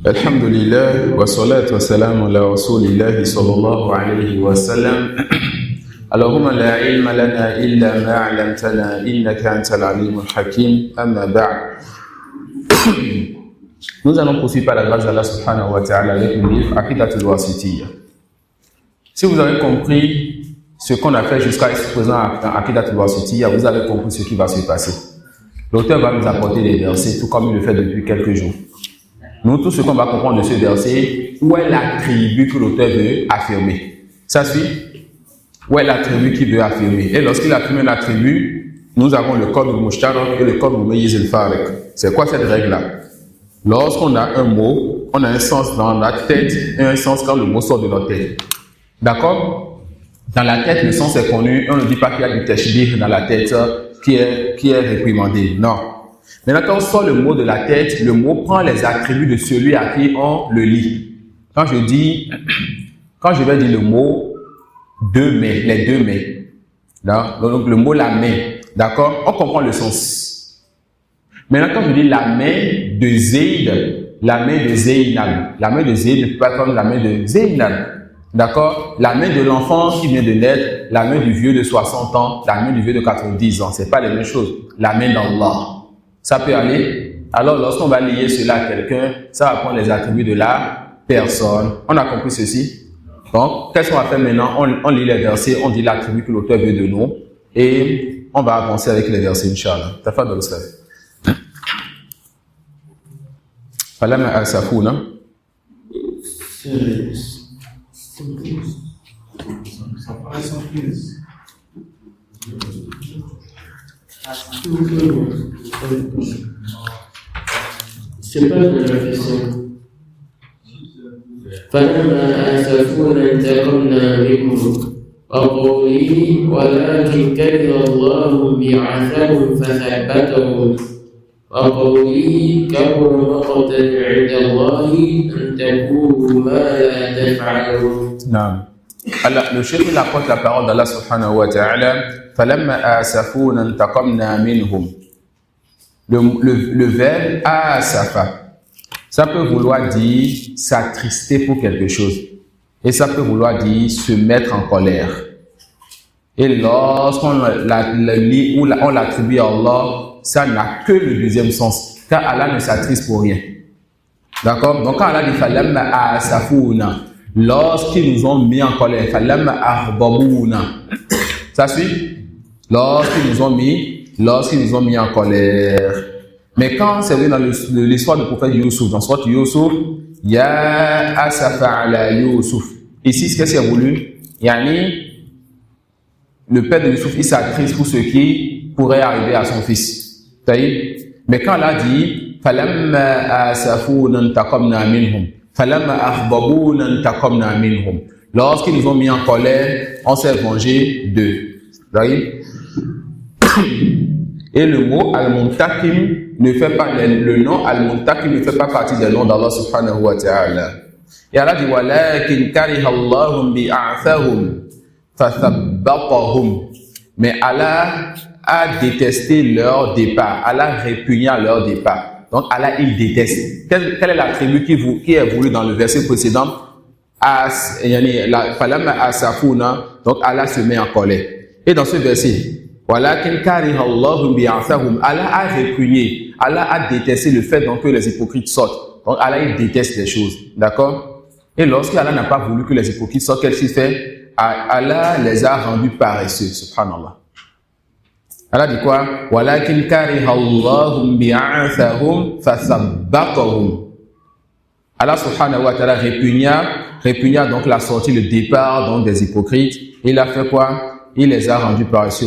Alhamdulillah wa salatu wa salam ala rasulillah sallallahu alayhi wa sallam. Allahumma la ilma lana illa ma 'allamtana innaka antal alimul hakim. Amma ba'd. Nous allons poursuivre par la grâce d'Allah subhanahu wa ta'ala avec le livre Aqidatul Wasitiyya. Si vous avez compris ce qu'on a fait jusqu'à présent à Aqidatul Wasitiyya, vous avez compris ce qui va se passer. L'auteur va nous apporter des versets, tout comme il le fait depuis quelques jours. Nous, tout ce qu'on va comprendre de ce verset, où est l'attribut que l'auteur veut affirmer? Ça suit? Où est l'attribut qu'il veut affirmer? Et lorsqu'il affirme l'attribut, nous avons le code Mushtarak et le code Mumayyiz al-Fariq. C'est quoi cette règle-là? Lorsqu'on a un mot, on a un sens dans la tête et un sens quand le mot sort de notre tête. D'accord? Dans la tête, le sens est connu. On ne dit pas qu'il y a du tashbih dans la tête qui est réprimandé. Non. Maintenant, quand on sort le mot de la tête, le mot prend les attributs de celui à qui on le lit. Quand je vais dire le mot deux mains, les deux mains, donc le mot la main, d'accord, on comprend le sens. Maintenant, quand je dis la main de Zayd, la main de Zaynab, la main de Zayd ne peut pas comme la main de Zaynab. D'accord? La main de l'enfant qui vient de naître, la main du vieux de 60 ans, la main du vieux de 90 ans, c'est pas les mêmes choses. La main d'Allah. Ça peut aller. Alors, lorsqu'on va lier cela à quelqu'un, ça va prendre les attributs de la personne. On a compris ceci? Donc, qu'est-ce qu'on va faire maintenant? On lit les versets, on dit l'attribut que l'auteur veut de nous, et on va avancer avec les versets, Inch'Allah. Tafadhal Ustaz. Falamma asafuna. C'est pas de la question. فلما آسفونا انتقمنا منهم وقوله ولكن كره الله بعثهم فثبتهم وقوله كبر مقتا عند الله أن تقولوا ما لا تفعلون. نعم. Alors, le chef il apporte la parole d'Allah subhanahu wa ta'ala. فَلَمَّا آسَفُونَا انْتَقَمْنَا مِنْهُمْ. Le verbe asafa, ça peut vouloir dire s'attrister pour quelque chose. Et ça peut vouloir dire se mettre en colère. Et lorsqu'on le lit ou on l'attribue à Allah, ça n'a que le deuxième sens. Car Allah ne s'attriste pour rien. D'accord? Donc quand Allah dit فَلَمَّا آسَفُونَا, lorsqu'ils nous ont mis en colère, فَلَمَّا أَغْضَبُونَا, ça suit? Lorsqu'ils nous ont mis en colère. Mais quand c'est venu dans l'histoire du prophète Youssouf, dans Sourate Youssouf, Ya asafa ala Youssouf. Ici, qu'est-ce qu'il a voulu? Yani, le père de Youssouf, il s'attriste pour ce qui pourrait arriver à son fils. Mais quand Allah dit, Falamma asafuna intaqamna minhum, falamma aghbabuna intaqamna minhum. Lorsqu'ils nous ont mis en colère, on s'est vengé d'eux. Et le mot al-muntakim ne fait pas, le nom al-muntakim ne fait pas partie des noms d'Allah subhanahu wa ta'ala. Et Allah dit walakin kariha Allahum bi'athahum fathabbatahum. Mais Allah a détesté leur départ. Allah répugna leur départ. Donc Allah il déteste. Quel est l'attribut qui est voulu dans le verset précédent? Falamma asafuna. Donc Allah se met en colère. Et dans ce verset, walakin kariha Allahu bi'athahum, Allah a répugné, Allah a détesté le fait donc que les hypocrites sortent. Donc Allah il déteste les choses, d'accord? Et lorsqu'Allah n'a pas voulu que les hypocrites sortent, qu'est-ce qu'il fait? Allah les a rendus paresseux, subhanallah. Allah dit quoi? Walakin kariha Allahu bi'athahum fathabbatahum. Allah subhanahu wa ta'ala répugna donc la sortie, le départ donc des hypocrites. Il a fait quoi? Il les a rendus paresseux.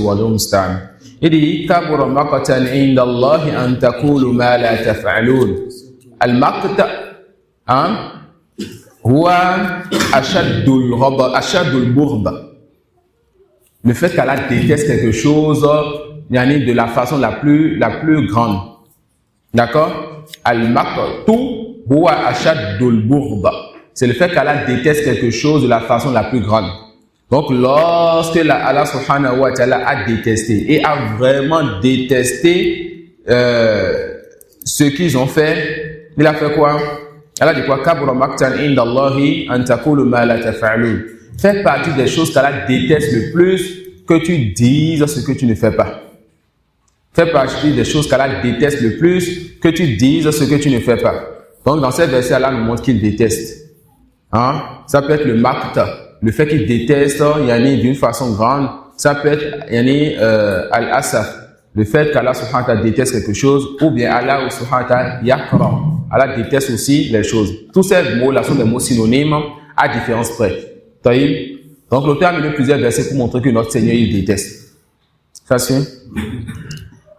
Il dit kabura maqtan inda Allah an taqulu ma la taf'alun. Al-maqta huwa ashaddul bughd. Le fait qu'Allah déteste quelque chose de la façon la plus grande. D'accord? Al-maqtu huwa ashaddul bughd. C'est le fait qu'Allah déteste quelque chose de la façon la plus grande. Donc, lorsque Allah subhanahu wa ta'ala a détesté et a vraiment détesté ce qu'ils ont fait, Il a fait quoi? Elle a dit quoi? Kabura maktan inda Allahi an taqulu ma la taf'alun. Fais partie des choses qu'Allah déteste le plus, que tu dises ce que tu ne fais pas. Fais partie des choses qu'Allah déteste le plus, que tu dises ce que tu ne fais pas. Donc dans ces versets, Allah nous montre qu'il déteste. Hein? Ça peut être le makta, le fait qu'il déteste d'une façon grande. Ça peut être al-asaf, le fait qu'Allah subhanahu wa ta'ala déteste quelque chose, ou bien Allah subhanahu wa ta'ala yakra. Allah déteste aussi les choses. Tous ces mots-là sont des mots synonymes à différence près. Donc l'auteur a mis plusieurs versets pour montrer que notre Seigneur il déteste. Ça suit.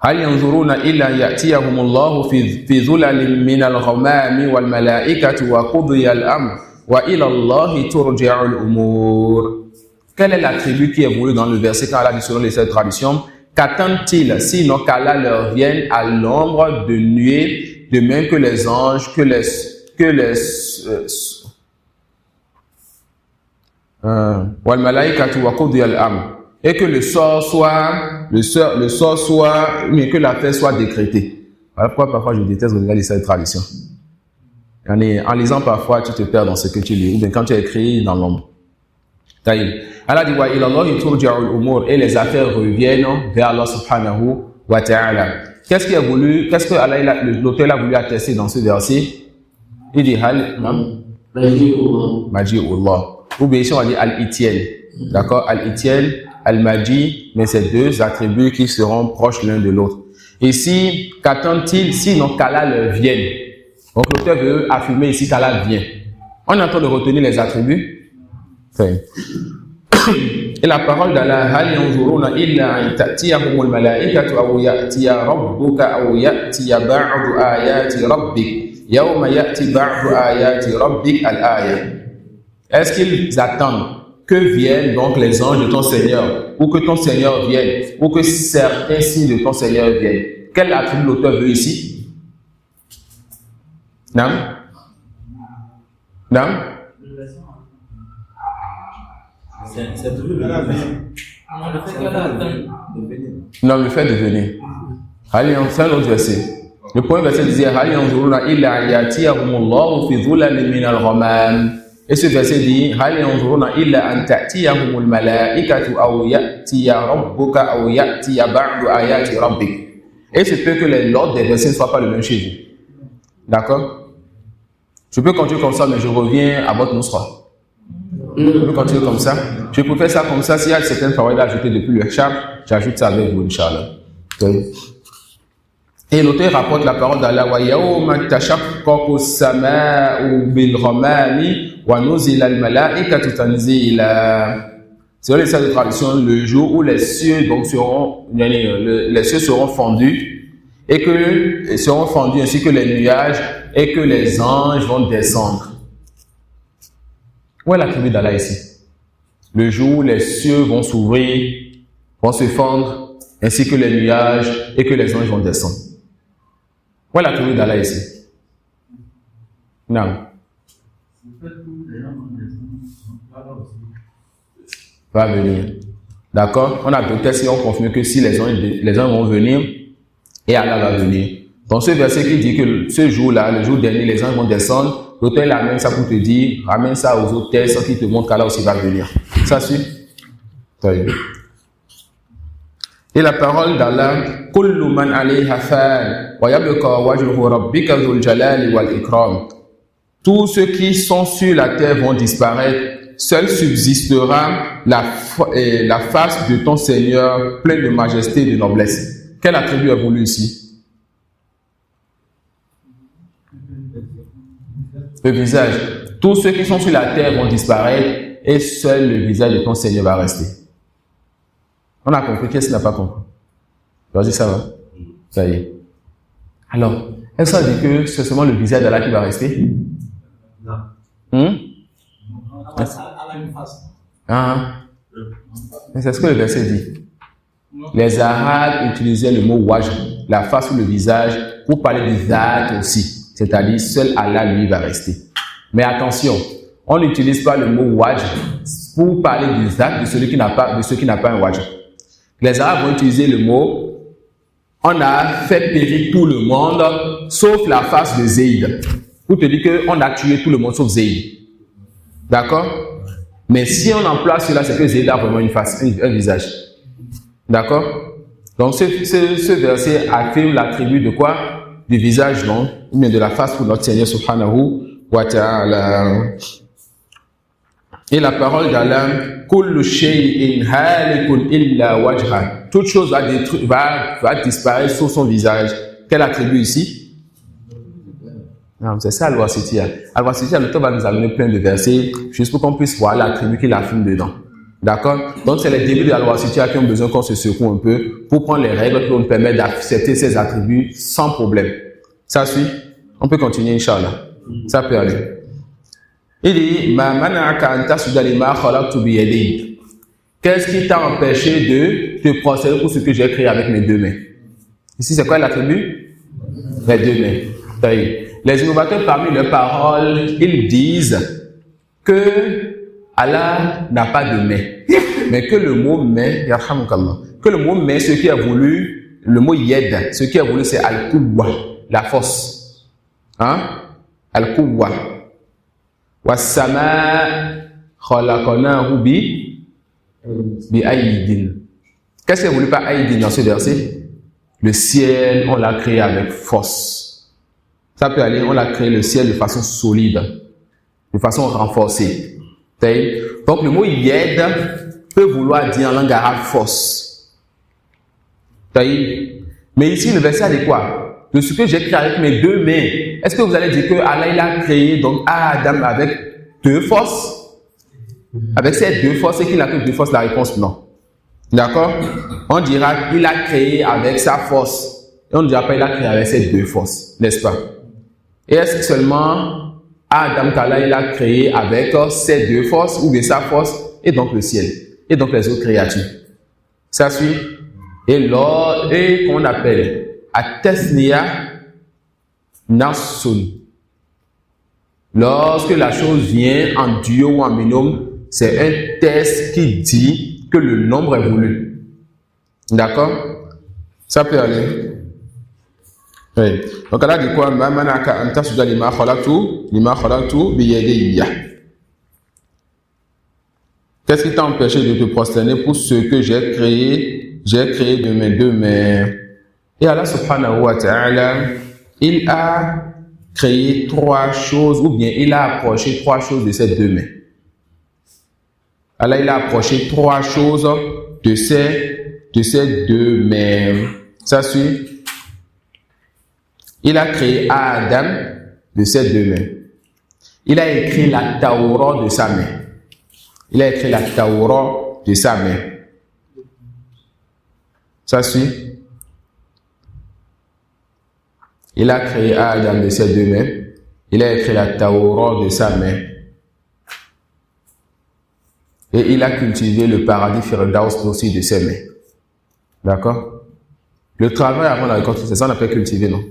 هل ينظرون إلا يأتيهم الله في ظلل من الغمام والملائكة وقضي الأمر وإلى الله ترجع الأمور. Quel est l'attribut qui est voulu dans le verset quand Allah dit selon les sept traditions? Qu'attendent-ils sinon qu'Allah leur vienne à l'ombre de nuée, de même que les anges, et que le sort soit, mais que l'affaire soit décrétée. Voilà pourquoi parfois je déteste regarder cette tradition. En lisant parfois, tu te perds dans ce que tu lis, ou bien quand tu as écrit dans l'ombre. Allah dit wa ila Allahi turja'ul umur, et les affaires reviennent vers Allah subhanahu wa ta'ala. Qu'est-ce que l'auteur a voulu attester dans ce verset? Il dit Maji'ullah. Ou bien ici on dit al-Itiel. D'accord? Al-Itiel, al-Maji, mais c'est deux attributs qui seront proches l'un de l'autre. Ici, qu'attendent-ils sinon qu'Allah leur vienne? Donc l'auteur veut affirmer ici qu'Allah vient. On est en train de retenir les attributs. Et la parole d'Allah, hal yanzuruna illa an ta'tiyahumul malaikatu aw ya'tiya rabbuka aw ya'tiya ba'du ayati rabbik yawma ya'ti ba'du ayati rabbik al-aya. Est-ce qu'ils attendent que viennent donc les anges de ton Seigneur, ou que ton Seigneur vienne, ou que certains signes de ton Seigneur viennent? Quel attribut l'auteur veut ici? Non? C'est toujours le Non, le fait de venir. C'est un autre verset. Le premier verset disait et ce verset dit et c'est peut que l'ordre des versets ne soit pas le même chez vous. D'accord? Je peux continuer comme ça, mais je reviens à votre nusra. Je peux continuer comme ça. Je peux faire ça comme ça. S'il y a certaines paroles à ajouter depuis le chap, j'ajoute ça avec vous, Inch'Allah. Et l'auteur rapporte la parole d'Allah wa yawma tashaqqaqu as-samaa'u bil ghamami wa nuzila al-malaa'ikatu tanzila. C'est les sages de tradition, le jour où les cieux donc les cieux seront fendus ainsi que les nuages et que les anges vont descendre. Où est l'attribut d'Allah ici? Le jour où les cieux vont s'ouvrir, vont se fendre, ainsi que les nuages et que les anges vont descendre. Où est l'attribut d'Allah ici? Non. Va venir. D'accord? On a deux tests et on confirme que si les anges vont venir, et Allah va venir. Dans ce verset qui dit que ce jour-là, le jour dernier, les anges vont descendre, l'auteur amène ça pour te dire, ramène ça aux autres tests qui te montrent qu'Allah aussi va venir. Ça suit? Et la parole d'Allah, kullu man alayha fan wa yabqa wajhu rabbika dhul jalali wal ikram. Tous ceux qui sont sur la terre vont disparaître, seul subsistera la face de ton Seigneur pleine de majesté et de noblesse. Quel attribut est voulu ici? Le visage. Tous ceux qui sont sur la terre vont disparaître et seul le visage de ton Seigneur va rester. On a compris. Qu'est-ce qu'on n'a pas compris? Vas-y, ça va? Ça y est. Alors, est-ce que ça dit que c'est seulement le visage d'Allah qui va rester? Non. Allah a une face. C'est ce que le verset dit. Les Arabes utilisaient le mot wajh, la face ou le visage, pour parler du zat aussi. C'est-à-dire, seul Allah, lui, va rester. Mais attention, on n'utilise pas le mot wajh pour parler du zat de celui qui n'a pas un wajh. Les Arabes vont utiliser le mot, on a fait périr tout le monde sauf la face de Zayd. Pour te dire qu'on a tué tout le monde sauf Zayd. D'accord? Mais si on emploie cela, c'est que Zayd a vraiment une face, un visage. D'accord? Donc ce verset affirme l'attribut de quoi? Du visage, non? Ou bien de la face pour notre Seigneur subhanahu wa ta'ala. Et la parole d'Allah, kullu shay'in halikun illa wajha. Toute chose va disparaître sauf son visage. Quel attribut ici? Non, c'est ça Al-Wasitiyya. Al-Wasitiyya, le temps va nous amener plein de versets juste pour qu'on puisse voir l'attribut qu'il affirme dedans. D'accord? Donc c'est les débuts de Al-Wasitiyya qui ont besoin qu'on se secoue un peu pour prendre les règles qui vont nous permettre d'accepter ces attributs sans problème. Ça suit? On peut continuer, Inch'Allah. Ça peut aller. Il dit, ma mana'aka anta sudalima khalaqtu bi yadi. Qu'est-ce qui t'a empêché de te procéder pour ce que j'ai créé avec mes deux mains? Ici, c'est quoi l'attribut? Les deux mains. Les innovateurs, parmi leurs paroles, ils disent que Allah n'a pas de main, mais que le mot main, yarhamukallah, que le mot main, ce qui a voulu, le mot yed, ce qui a voulu, c'est al-quwwa, la force. Hein? Al-quwwa. Wassama khalaqnahu bi aydin. Qu'est-ce qu'il a voulu par aydin dans ce verset? Le ciel, on l'a créé avec force. Ça peut aller, on a créé le ciel de façon solide, de façon renforcée. Donc le mot yed peut vouloir dire en langue arabe force. Mais ici le verset a dit quoi? De ce que j'ai créé avec mes deux mains. Est-ce que vous allez dire que Allah il a créé donc Adam avec deux forces? Avec ces deux forces, et qu'il n'a que deux forces? La réponse non. D'accord? On dira qu'il a créé avec sa force. Et on ne dira pas qu'il a créé avec ses deux forces, n'est-ce pas? Et est-ce que seulement Adam qu'Allah il a créé avec ses deux forces, ou bien sa force, et donc le ciel, et donc les autres créatures? Ça suit? Et qu'on appelle At-Tasniya Nasun. Lorsque la chose vient en duo ou en binôme, c'est un test qui dit que le nombre est voulu. D'accord? Ça peut aller. Oui. Donc Allah dit quoi? Ma manaka anta suda lima khalaqtu bi yadayya. Qu'est-ce qui t'a empêché de te prosterner pour ce que j'ai créé de mes deux mains? Et Allah subhanahu wa ta'ala, il a créé trois choses, ou bien il a approché trois choses de ses deux mains. Allah, il a approché trois choses de ses deux mains. Ça suit? Il a créé Adam de ses deux mains. Il a écrit la Taoura de sa main. Il a écrit la Taoura de sa main. Ça suit? Il a créé Adam de ses deux mains. Il a écrit la Taoura de sa main. Et il a cultivé le paradis Firdaus aussi de ses mains. D'accord? Le travail avant la récolte, c'est ça qu'on appelle cultiver, non?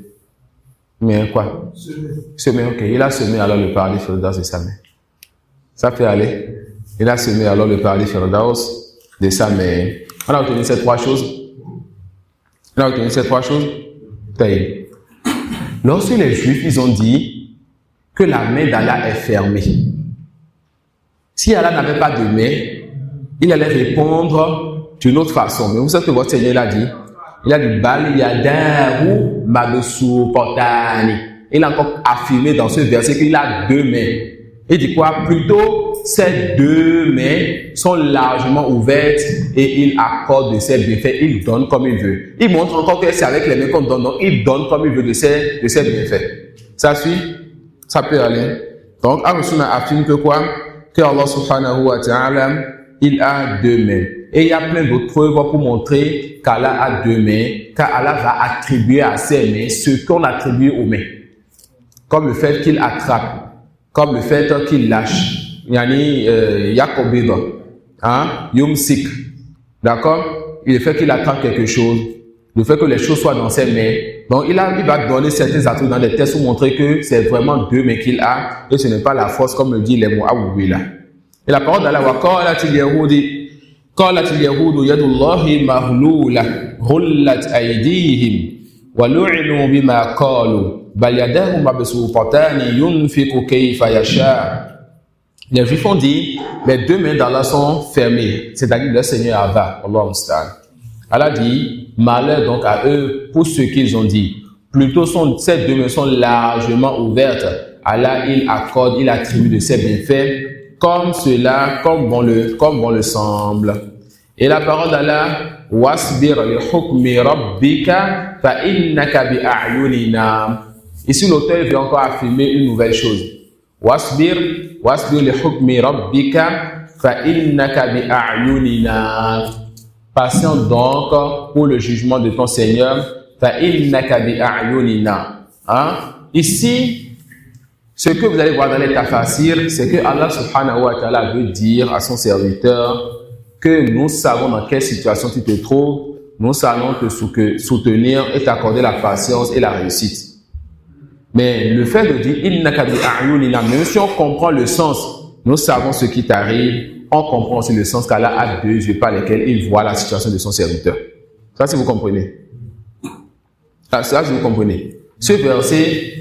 Mais quoi? Semer, ok. Il a semé alors le paradis Firdaus de sa main. Ça peut aller. Il a semé alors le paradis Firdaus de sa main. On a obtenu ces trois choses. Lorsque les Juifs, ils ont dit que la main d'Allah est fermée. Si Allah n'avait pas de main, il allait répondre d'une autre façon. Mais vous savez que votre Seigneur l'a dit. Il a dit, Bal yadahu mabsuutani. Il a encore affirmé dans ce verset qu'il a deux mains. Il dit quoi? Plutôt, ces deux mains sont largement ouvertes et il accorde de ses bienfaits. Il donne comme il veut. Il montre encore que c'est avec les mains qu'on donne. Donc, il donne comme il veut de ses bienfaits. Ça suit? Ça peut aller. Donc, Ar-Rasulullah affirme que quoi? Que Allah subhanahu wa ta'ala, il a deux mains. Et il y a plein d'autres preuves pour montrer qu'Allah a deux mains, qu'Allah va attribuer à ses mains ce qu'on attribue aux mains. Comme le fait qu'il attrape, comme le fait qu'il lâche. Yani Yakobid, Yumsik. D'accord? Le fait qu'il attrape quelque chose, le fait que les choses soient dans ses mains. Donc il va donner certains attributs dans des tests pour montrer que c'est vraiment deux mains qu'il a et ce n'est pas la force comme le dit les Mu'awwila. Et la parole d'Allah wa qalat al-yahudu yadullahi maghlula ghullat aydihim وَلُعِنُوا بِمَا قَالُوا بَلْ يَدَاهُ مَبْسُوطَتَانِ يُنْفِقُ كَيْفَ يَشَاءُ. Les Juifs ont dit, les deux mains d'Allah sont fermées, c'est-à-dire le Seigneur Allah, Allah Musta'an. Allah dit, malheur donc à eux pour ce qu'ils ont dit. Plutôt ces deux mains sont largement ouvertes. Allah, il accorde, il attribue de ses bienfaits comme cela, comme bon le semble. Et la parole d'Allah, wasbir li hukmi rabbika fa innaka bi a'yunina. Ici, l'auteur veut encore affirmer une nouvelle chose. Wasbir li hukmi rabbika fa innaka bi a'yunina. Patient donc pour le jugement de ton Seigneur. Fa innaka bi a'yunina. Ici, ce que vous allez voir dans les tafasirs, c'est que Allah subhanahu wa ta'ala veut dire à son serviteur que nous savons dans quelle situation tu te trouves, nous savons te soutenir et t'accorder la patience et la réussite. Mais le fait de dire innaka bi a'yunina, même si on comprend le sens, nous savons ce qui t'arrive, on comprend aussi le sens qu'Allah a deux yeux par lesquels il voit la situation de son serviteur. Ça, si vous comprenez. Ça, si vous comprenez. Ce verset,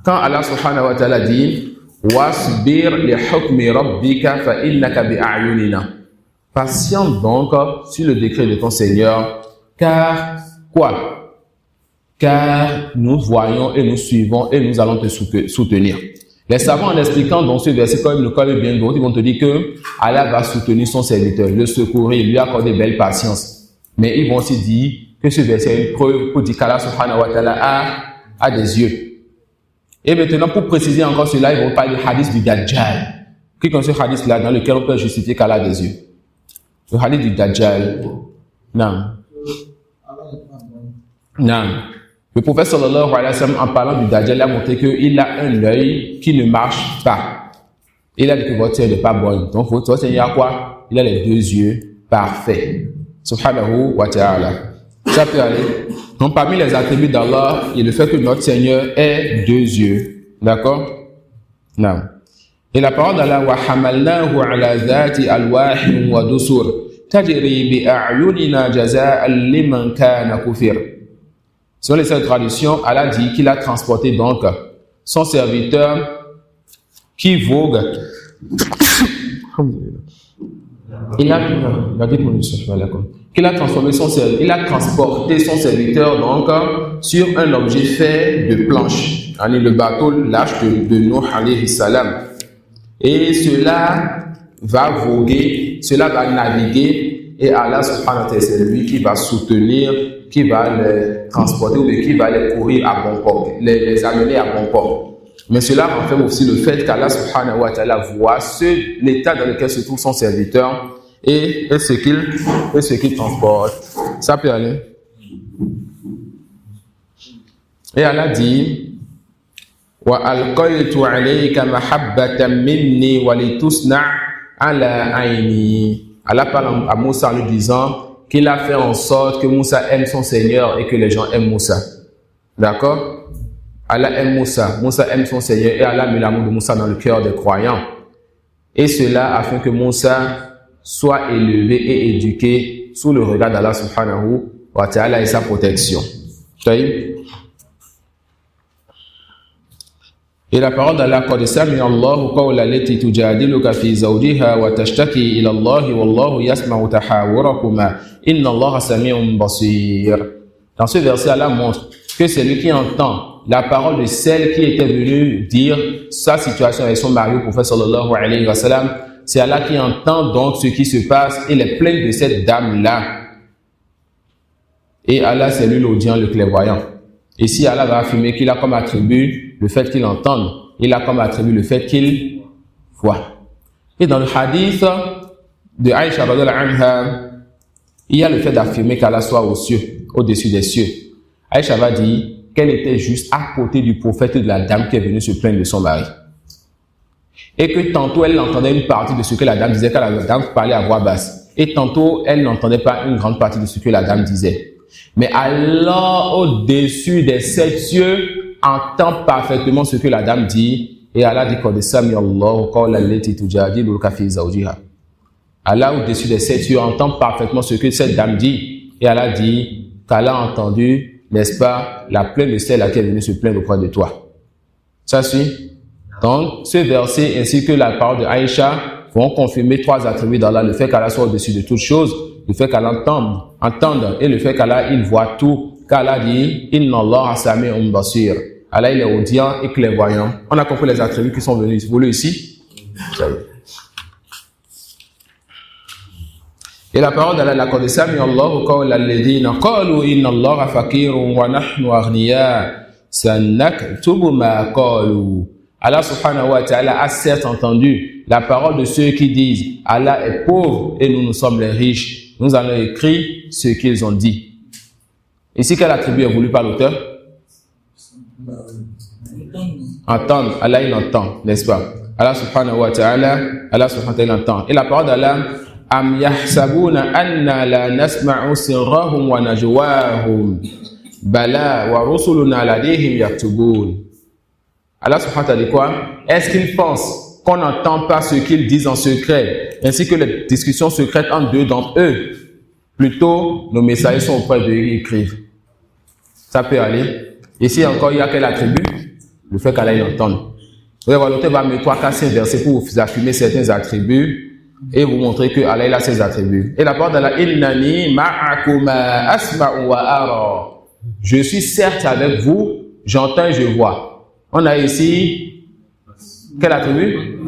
quand Allah subhanahu wa ta'ala dit wasbir li hukmi rabbika fa innaka bi a'yunina. Patiente donc sur le décret de ton Seigneur, car quoi? Car nous voyons et nous suivons et nous allons te soutenir. Les savants, en expliquant dans ce verset, comme le connaît bien d'autres, ils vont te dire que Allah va soutenir son serviteur, le secourir, lui accorder belle patience. Mais ils vont aussi dire que ce verset est une preuve pour dire qu'Allah subhanahu wa ta'ala a des yeux. Et maintenant, pour préciser encore cela, ils vont parler du hadith du Dajjal. Qui connaît ce hadith-là dans lequel on peut justifier qu'Allah a des yeux? Le hadith du Dajjal. Non. Non. Le prophète sallallahu alayhi wa sallam, en parlant du Dajjal, a montré qu'il a un œil qui ne marche pas. Il a dit que votre œil n'est pas bon. Donc, votre œil, il a quoi? Il a les deux yeux parfaits. Subhanahu wa ta'ala. Ça peut aller. Donc, parmi les attributs d'Allah, il y a le fait que notre Seigneur ait deux yeux. D'accord? Non. Et la parole d'Allah, wa hamalnahu ala dhati alwahin wa dusur tajri bi a'yunina jaza'an liman kana kufir. Selon les traditions, Allah dit qu'il a transporté donc son serviteur qui vogue. Il a transformé son serviteur, il a transporté son serviteur donc sur un objet fait de planches, le bateau l'arche de Nuh alayhi salam. Et cela va voguer, cela va naviguer, et Allah subhanahu wa ta'ala, c'est lui qui va soutenir, qui va les transporter ou qui va les courir à bon port, les amener à bon port. Mais cela renferme aussi le fait qu'Allah subhanahu wa ta'ala voit l'état dans lequel se trouve son serviteur et ce qu'il transporte. Ça peut aller. Et Allah dit wa alqaytu alayka mahabbatan minni wa litusna ala ayni. Allah parle à Moussa en lui disant qu'il a fait en sorte que Moussa aime son Seigneur et que les gens aiment Moussa. D'accord? Allah aime Moussa, Moussa aime son Seigneur et Allah met l'amour de Moussa dans le cœur des croyants. Et cela afin que Moussa soit élevé et éduqué sous le regard d'Allah subhanahu wa ta'ala et sa protection. Et la parole d'Allah qad sami'a Allahu qawla allati tujadiluka fi zawjiha wa tashtaki ila Allahi wallahu yasma'u tahawurakuma inna Allaha sami'un basir. Dans ce verset, Allah montre que c'est lui qui entend la parole de celle qui était venue dire sa situation avec son mari, le prophète sallallahu alayhi wa sallam. C'est Allah qui entend donc ce qui se passe et les plaintes de cette dame-là. Et Allah, c'est lui l'audient, le clairvoyant. Ici, Allah va affirmer qu'il a comme attribut le fait qu'il entende. Il a comme attribut le fait qu'il voit. Et dans le hadith de Aïcha radhiyallahu anha, il y a le fait d'affirmer qu'Allah soit aux cieux, au-dessus des cieux. Aïcha va dire qu'elle était juste à côté du prophète et de la dame qui est venue se plaindre de son mari. Et que tantôt elle entendait une partie de ce que la dame disait quand la dame parlait à voix basse. Et tantôt elle n'entendait pas une grande partie de ce que la dame disait. Mais Allah, au-dessus des 7 cieux, entend parfaitement ce que la dame dit. Et Allah dit qad sami'a Allahu qawla allati tujadiluka fi zawjiha. Allah, au-dessus des 7 cieux, entend parfaitement ce que cette dame dit. Et Allah dit qu'Allah a entendu n'est-ce pas, la plainte de celle à qui est venue se plaindre auprès de toi. Ça suit. Donc, ce verset ainsi que la parole de Aïcha vont confirmer 3 attributs d'Allah, le fait qu'Allah soit au-dessus de toutes choses, le fait qu'Allah entende et le fait qu'Allah il voit tout. Qu'Allah dit Inna Allah sami'un basir. Allah il est audient et clairvoyant. On a compris les attributs qui sont venus voulus ici. Et la parole d'Allah, la qad sami'a Allahu qawla alladhina qalu inna Allaha faqirun wa nahnu aghniya sanaktubu ma qalu. Allah subhanahu wa ta'ala a certes entendu la parole de ceux qui disent Allah est pauvre et nous sommes les riches. Nous allons écrire ce qu'ils ont dit. Ici, quel attribut est voulu par l'auteur? Entendre. Allah, il entend, n'est-ce pas? Allah subhanahu wa ta'ala entend. Et la parole d'Allah, Am yahsabuna anna la nasma'u sirrahum wa najwahum bala wa rusuluna ladayhim yaktubun. Allah subhanahu wa ta'ala dit quoi? Est-ce qu'ils pensent qu'on n'entend pas ce qu'ils disent en secret, ainsi que les discussions secrètes entre deux d'entre eux? Plutôt, nos messagers sont auprès d'eux et écrivent. Ça peut aller. Ici encore, il y a quel attribut? Le fait qu'Allah entende. Vous allez voir, l'auteur va mettre 3-4 versets pour vous affirmer certains attributs et vous montrer que Allah a ses attributs. Et la parole d'Allah, Innani ma'akuma asma'u wa ara. Je suis certes avec vous, j'entends et je vois. On a ici quel attribut?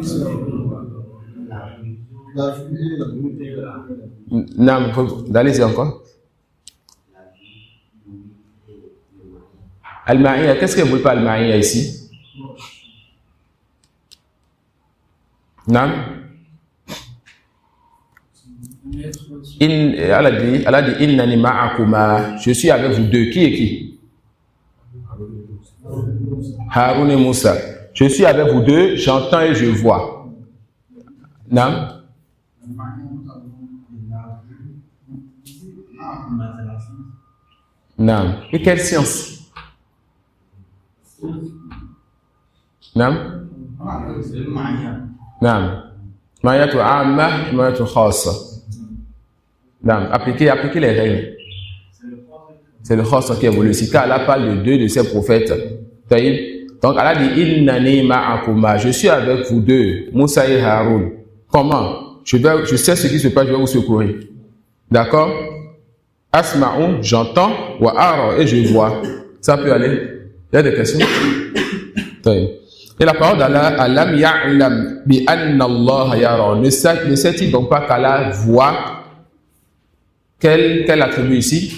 Non, allez-y encore. Al-Ma'iyya, qu'est-ce que vous voulez par Al-Ma'iyya ici? Non? Allah dit Innani ma'akuma. Je suis avec vous deux. Qui est qui? Haroun et Moussa. Je suis avec vous deux, j'entends et je vois. Non? Non. Et quelle science? Non? Non. Ma'iyatu amma, ma'iyatu khassa. Non. Appliquez les règles. C'est le khassa qui est voulu ici. Car Allah parle de deux de ses prophètes. Donc Allah dit Innani ma'akuma. Je suis avec vous deux, Moussa et Haroun. Comment? Je sais ce qui se passe, je vais vous secourir. D'accord? Asma'u, j'entends, wa ara, et je vois. Ça peut aller? Il y a des questions? Et la parole d'Allah, Alam ya'lam bi anna Allah yara. Ne sait-il donc pas qu'Allah voit? Quel attribut ici?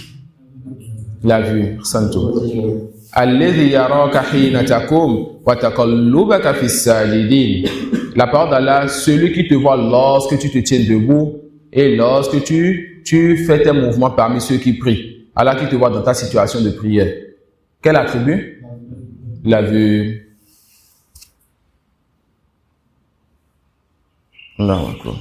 La vue. Santo. Alladhi yaraka hina takum wa taqallubaka fi sajidin. La parole d'Allah, celui qui te voit lorsque tu te tiens debout et lorsque tu fais tes mouvements parmi ceux qui prient. Allah qui te voit dans ta situation de prière. Quel attribut? La vue. Non, d'accord.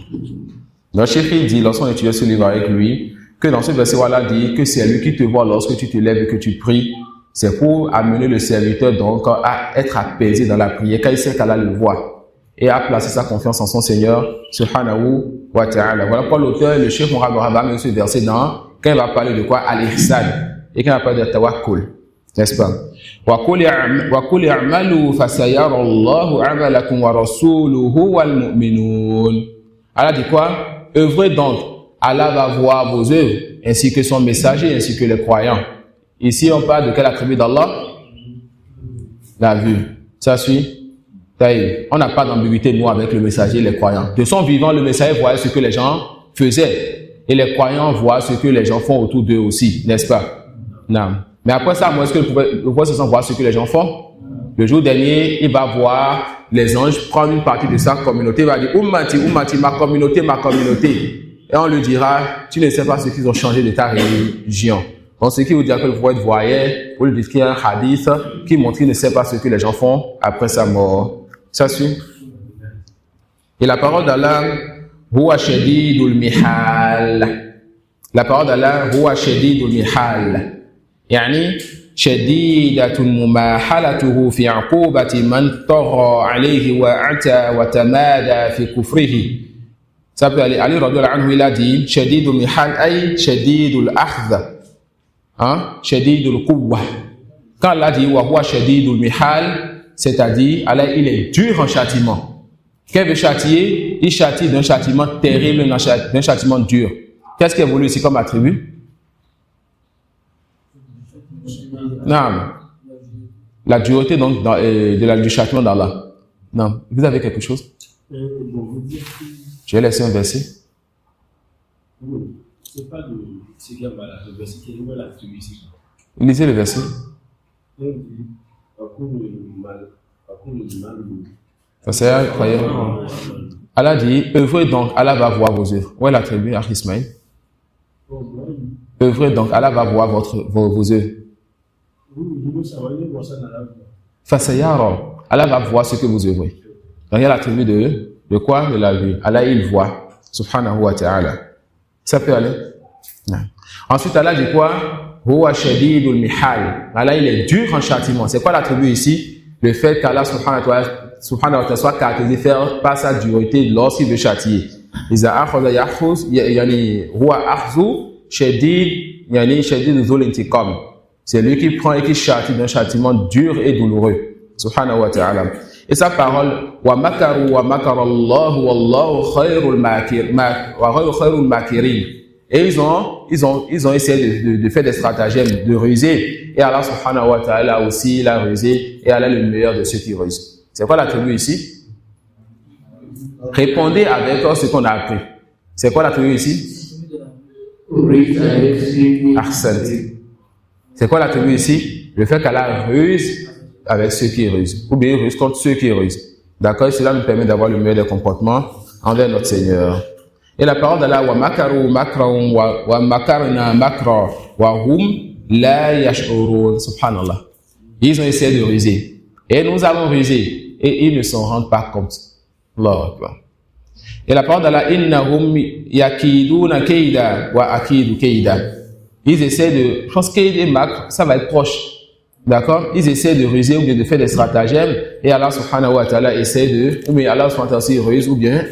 Le Cheikh dit, lorsqu'on étudie ce livre avec lui, que dans ce verset, Allah dit que c'est lui qui te voit lorsque tu te lèves et que tu pries. C'est pour amener le serviteur donc à être apaisé dans la prière, car il sait qu'Allah le voit, et à placer sa confiance en son Seigneur, subhanahu wa ta'ala. Voilà pourquoi l'auteur, le Cheikh Mourad va mettre ce verset quand il va parler de quoi? Al-Ihsan, et quand il va parler de Tawakkul, n'est-ce pas? Wa qul i'malu fasayara Allahu 'amalakum wa rasuluhu wal mu'minun. Allah dit quoi? Œuvrez donc, Allah va voir vos œuvres, ainsi que son messager, ainsi que les croyants. Ici, on parle de quel attribut d'Allah? La vue. Ça suit? On n'a pas d'ambiguïté, nous, avec le messager et les croyants. De son vivant, le messager voyait ce que les gens faisaient. Et les croyants voient ce que les gens font autour d'eux aussi, n'est-ce pas? Non. Mais après ça, moi, est-ce que le prophète voit ce que les gens font? Le jour dernier, il va voir les anges prendre une partie de sa communauté. Il va dire, Ummati, Ummati, ma communauté, ma communauté. Et on lui dira, tu ne sais pas ce qu'ils ont changé de ta religion. Donc, ce qui vous dit que le prophète voyait, vous lui dites qu'il y a un hadith qui montre qu'il ne sait pas ce que les gens font après sa mort. Ça suit? Et la parole d'Allah, Huwa shadidul mihal. La parole d'Allah, Huwa shadidul mihal. Yani, shadidatun mumahalatuhu fi uqubati man tagha alayhi wa ata wa tamada fi kufrihi. Ça peut aller. Ali radhiyallahu anhu, il a dit, shadidul mihal ay shadidul akhdh. hein, shadidul quwwa. Quand Allah dit wa huwa shadidul mihal, c'est-à-dire Allah il est dur en châtiment. Qu'elle veut châtier, il châtie d'un châtiment terrible, d'un châtiment dur. Qu'est-ce qui est voulu ici comme attribut? Non. La dureté donc du châtiment d'Allah. Non. Vous avez quelque chose? Je vais laisser un verset. C'est pas de ce qui est malade, le verset qui est l'attribut ici. Lisez le verset. Ça c'est incroyable. Allah dit, œuvrez donc, Allah va voir vos œuvres. Où est l'attribut, Akh Ismaïl? Œuvrez donc, Allah va voir vos œuvres. Fasayara, Allah va voir ce que vous œuvrez. Donc il y a l'attribut de quoi? De la vue. Allah il voit, subhanahu wa ta'ala. Ça peut aller? Non. Ensuite Allah dit quoi? Huwa shadidul mihal. Allah il est dur en châtiment. C'est quoi l'attribut ici? Le fait qu'Allah subhanahu wa ta'ala soit caractérisé par sa dureté lorsqu'il veut châtier. Iza akhadha yakhuz yani huwa akhzu shadid yani shadid zul intiqam. C'est lui qui prend et qui châtie d'un châtiment dur et douloureux. Subhanahu wa ta'ala. Et sa parole, wa makaru wa makarallahu wallahu khairul makirin. Et ils ont essayé de faire des stratagèmes, de ruser. Et Allah subhanahu wa ta'ala aussi, il a rusé. Et Allah est le meilleur de ceux qui rusent. C'est quoi l'attribut ici? Répondez avec ce qu'on a appris. C'est quoi l'attribut ici? Ahsant. C'est quoi l'attribut ici? Le fait qu'Allah ruse avec ceux qui rusent. Ou bien ruse contre ceux qui rusent. D'accord? Cela nous permet d'avoir le meilleur des comportements envers notre Seigneur. Et la parole d'Allah, wa makaru makran wa makarna makra wa hum la yash'urun. Subhanallah. Ils ont essayé de ruser. Et nous avons rusé. Et ils ne s'en rendent pas compte. Allahu Akbar. Et la parole d'Allah, innahum yakiduna keida wa akidu keida. Ils essaient de, je pense qu'il et makr, ça va être proche. D'accord? Ils essaient de ruser ou bien de faire des stratagèmes. Et Allah subhanahu wa ta'ala essaie de, ou bien Allah subhanahu wa ta'ala ruse ou bien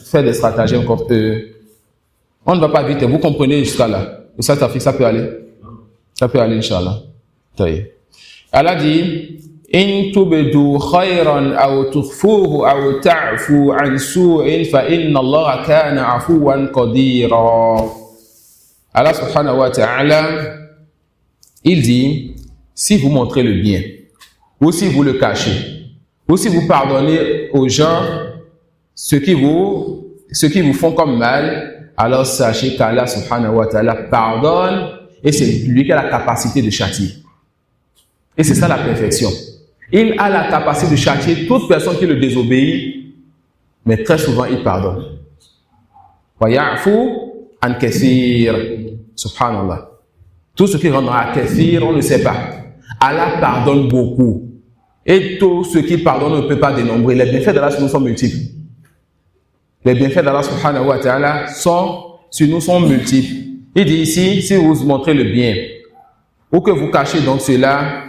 faire des stratagèmes contre eux. On ne va pas vite, vous comprenez jusqu'à là. Et ça peut aller. Ça peut aller, Inch'Allah. Allah dit, in tubdu khayran aw tukhfuhu aw ta'fu an su'in fa inna Allah kana afuwan qadira. Allah subhanahu wa ta'ala, il dit, si vous montrez le bien, ou si vous le cachez, ou si vous pardonnez aux gens ce qui vous font comme mal, alors sachez qu'Allah subhanahu wa ta'ala pardonne et c'est lui qui a la capacité de châtier. Et c'est ça la perfection. Il a la capacité de châtier toute personne qui le désobéit, mais très souvent il pardonne. Wa ya'fu an kathir. Subhanallah. Tout ce qui rentre dans la kathir, on ne sait pas. Allah pardonne beaucoup. Et tout ce qui pardonne, on ne peut pas dénombrer. Les bienfaits d'Allah sur nous sont multiples. Les bienfaits d'Allah subhanahu wa ta'ala sur nous sont multiples. Il dit ici, si vous montrez le bien, ou que vous cachez donc cela,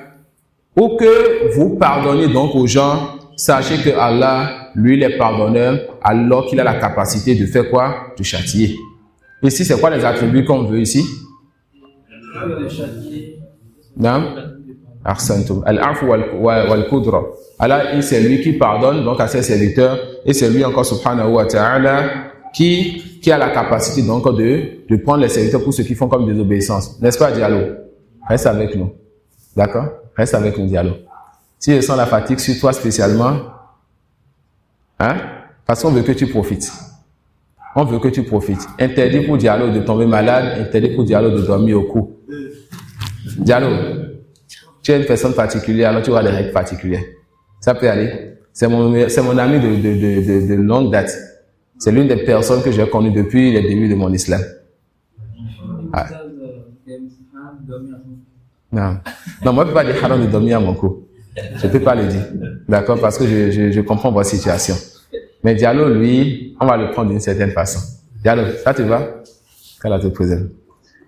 ou que vous pardonnez donc aux gens, sachez que Allah, lui, il est pardonneur, alors qu'il a la capacité de faire quoi? De châtier. Ici, c'est quoi les attributs qu'on veut ici? Non? Ahsantum. Al-afu wal-qudra. Allah, c'est lui qui pardonne donc à ses serviteurs et c'est lui encore subhanahu wa ta'ala qui a la capacité donc de prendre les serviteurs pour ceux qui font comme désobéissance. N'est-ce pas, Diallo? Reste avec nous. D'accord? Reste avec nous, Diallo. Si je sens la fatigue sur toi spécialement, hein? Parce qu'on veut que tu profites. On veut que tu profites. Interdit pour Diallo de tomber malade, interdit pour Diallo de dormir au cou. Diallo, tu es une personne particulière, alors tu auras des règles particulières. Ça peut aller. C'est mon ami de longue date. C'est l'une des personnes que j'ai connues depuis les débuts de mon islam. Ah. Non, moi je ne peux pas dire haram de dormir à mon cou. Je ne peux pas le dire. D'accord, parce que je comprends votre situation. Mais Diallo, lui, on va le prendre d'une certaine façon. Diallo, ça te va? Qu'Allah te préserve.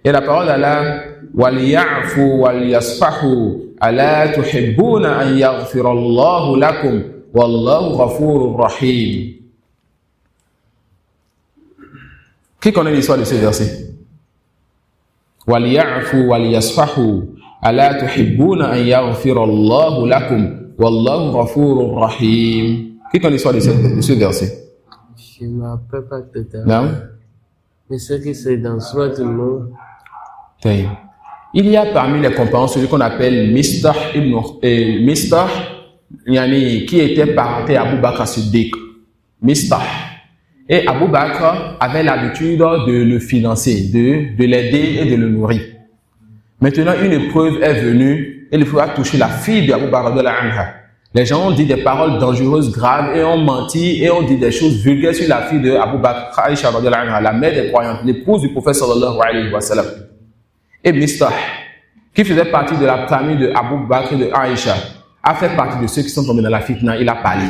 Et la parole d'Allah, وَلْيَعْفُوا وَلْيَصْفَحُوا أَلَا تُحِبُّونَ أَنْ يَغْفِرَ اللَّهُ لَكُمْ وَاللَّهُ غَفُورٌ رَحِيمٌ. Qui connaît l'histoire de ce verset? وَلْيَعْفُوا وَلْيَصْفَحُوا أَلَا تُحِبُّونَ أَنْ يَغْفِرَ اللَّهُ لَكُمْ وَاللَّهُ غَفُورٌ رَحِيمٌ. Qui connaît l'histoire de ce verset? Je ne me rappelle pas totalement. Non? Mais ce qui c'est dans Sourate An-Nur. Il y a parmi les compagnons celui qu'on appelle Mistah qui était parenté à Abu Bakr as-Siddiq. Mistah. Et Abu Bakr avait l'habitude de le financer, de l'aider et de le nourrir. Maintenant, une épreuve est venue et il faudra toucher la fille d'Abu Bakr radhiyallahu anha. Les gens ont dit des paroles dangereuses, graves, et ont menti, et ont dit des choses vulgaires sur la fille de Abu Bakr, Aïcha radhiyallahu anha, la mère des croyantes, l'épouse du prophète sallallahu alayhi wa sallam. Et Mistah, qui faisait partie de la famille de Abu Bakr et de Aïcha, a fait partie de ceux qui sont tombés dans la fitna. Il a parlé.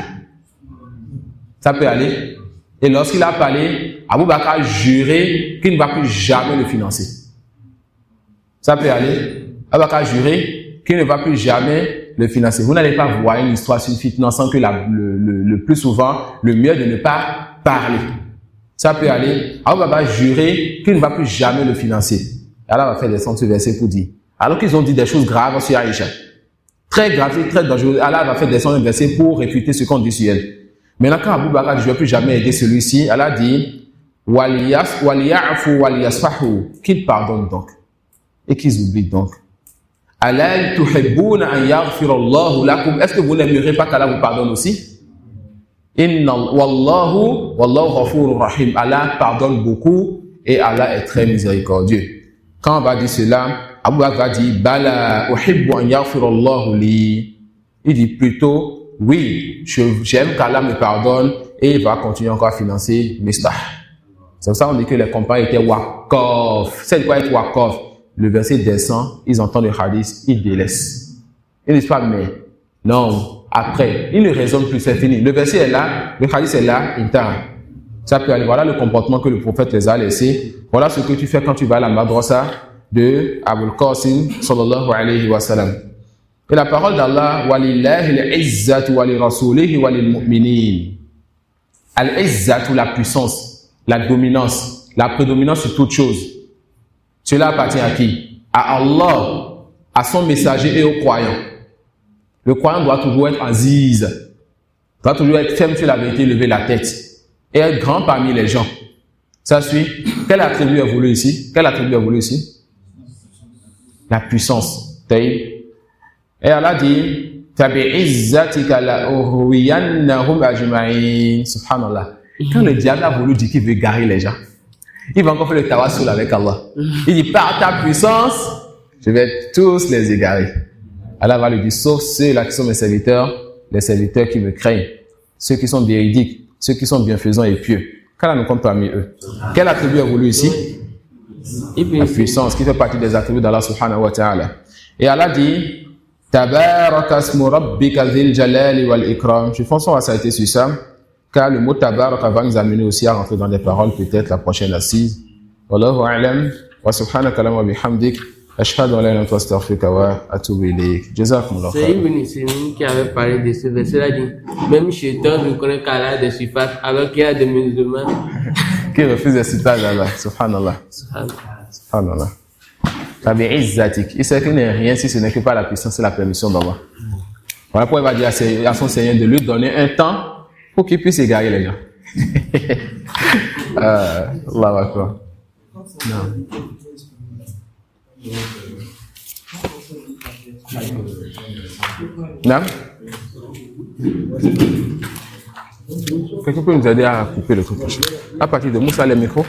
Ça peut aller. Et lorsqu'il a parlé, Abu Bakr a juré qu'il ne va plus jamais le financer. Ça peut aller. Abu Bakr a juré qu'il ne va plus jamais le financer. Vous n'allez pas voir une histoire sur une fitna sans que le plus souvent, le mieux est de ne pas parler. Ça peut aller. Abu Bakr a juré qu'il ne va plus jamais le financer. Allah va faire descendre ce verset pour dire. Alors qu'ils ont dit des choses graves sur Aïcha. Très graves et très dangereuses. Allah va faire descendre un verset pour réfuter ce qu'on dit sur elle. Maintenant, quand Abu Bakr dit, je ne vais plus jamais aider celui-ci, Allah dit, وَلْيَعْفُوا وَلْيَصْفَحُوا, qu'ils pardonnent donc. Et qu'ils oublient donc. أَلَا تُحِبُّونَ أَنْ يَغْفِرَ اللَّهُ لَكُمْ. Est-ce que vous n'aimerez pas qu'Allah vous pardonne aussi? وَاللَّهُ غَفُورٌ رَحِيمٌ. Allah pardonne beaucoup et Allah est très miséricordieux. Quand on va dire cela, Abu Bakr va dire Bala uhibbu an yaghfira Allahu li. Il dit plutôt oui, j'aime qu'Allah me pardonne et il va continuer encore à financer Mistah. C'est pour ça qu'on dit que les compagnons étaient waqaf. C'est quoi être waqaf? Le verset descend, ils entendent le hadith, ils délaissent. Ils ne disent pas mais non, après, ils ne raisonnent plus, c'est fini. Le verset est là, le hadith est là, interne. Ça peut aller. Voilà le comportement que le prophète les a laissé. Voilà ce que tu fais quand tu vas à la madrasa de Abul Qasim sallallahu alayhi wa sallam. Et la parole d'Allah, walillahi al-izzatu wa li rasulihi wa lil mu'minin. Al-izzatu, la puissance, la dominance, la prédominance sur toute chose. Cela appartient à qui? À Allah, à son messager et aux croyants. Le croyant doit toujours être aziz, doit toujours être ferme sur la vérité, lever la tête. Et être grand parmi les gens. Ça suit. Quel attribut est voulu ici? Quel attribut est voulu ici? La puissance. Et Allah dit, Fabi'izzatika la'uhwiyannahum ajma'in. Subhanallah. Quand le diable a voulu dire qu'il veut garer les gens, il va encore faire le tawassul avec Allah. Il dit, par ta puissance, je vais tous les égarer. Allah va lui dire, sauf ceux-là qui sont mes serviteurs, les serviteurs qui me craignent, ceux qui sont véridiques, ceux qui sont bienfaisants et pieux. Qu'Allah nous compte parmi eux. Quel attribut est voulu ici? La puissance, qui fait partie des attributs d'Allah subhanahu wa ta'ala. Et Allah dit, Tabaraka asmu rabbika dhil jalali wal ikram. Je pense qu'on va s'arrêter sur ça, car le mot tabaraka va nous amener aussi à rentrer dans des paroles, peut-être la prochaine assise. Wallahu a'lam, wa subhanaka wa bihamdik. Ashhadu an la ilaha illa anta astaghfiruka wa atubu ilayk. Jazakumullah khair. C'est Ibn Sina qui avait parlé de ce verset-là, dit même Shaitan reconnaît qu'Allah a des surfaces alors qu'il y a des musulmans qui refusent les citages d'Allah. Subhanallah. Subhanallah. Fabi'izzatik. Il sait qu'il n'est rien si ce n'est que par la puissance et la permission d'Allah. Voilà pourquoi il va dire à son Seigneur de lui donner un temps pour qu'il puisse égarer les gens. Allahu Akbar. Non. Non? Quelqu'un peut nous aider à couper le truc? À partir de Moussa, les micros.